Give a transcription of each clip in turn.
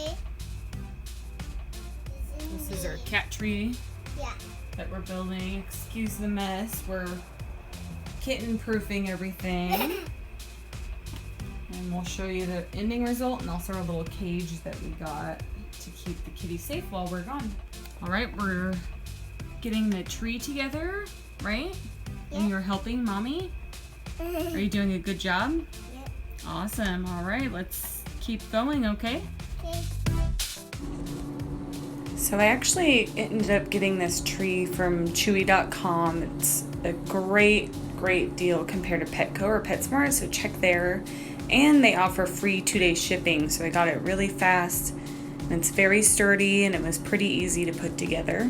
Okay. This is our cat tree. Yeah. That we're building. Excuse the mess. We're kitten proofing everything. And we'll show you the ending result and also our little cage that we got to keep the kitty safe while we're gone. All right, we're getting the tree together, right? Yeah. And you're helping Mommy? Are you doing a good job? Yeah. Awesome. All right, let's keep going, okay? Okay. So I actually ended up getting this tree from Chewy.com. It's a great deal compared to Petco or PetSmart, so check there. And they offer free 2-day shipping, so I got it really fast. And it's very sturdy and it was pretty easy to put together.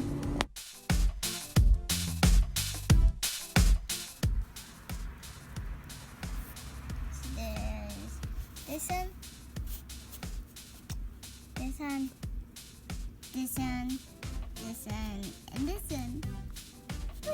There's this one, this one, this one, this one, and this one. Whee!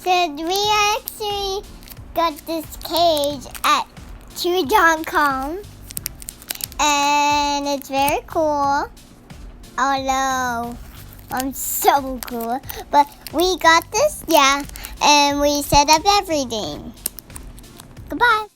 So we actually got this cage at Chewy.com, and it's very cool. Although I'm so cool, but we got this, yeah, and we set up everything. Goodbye.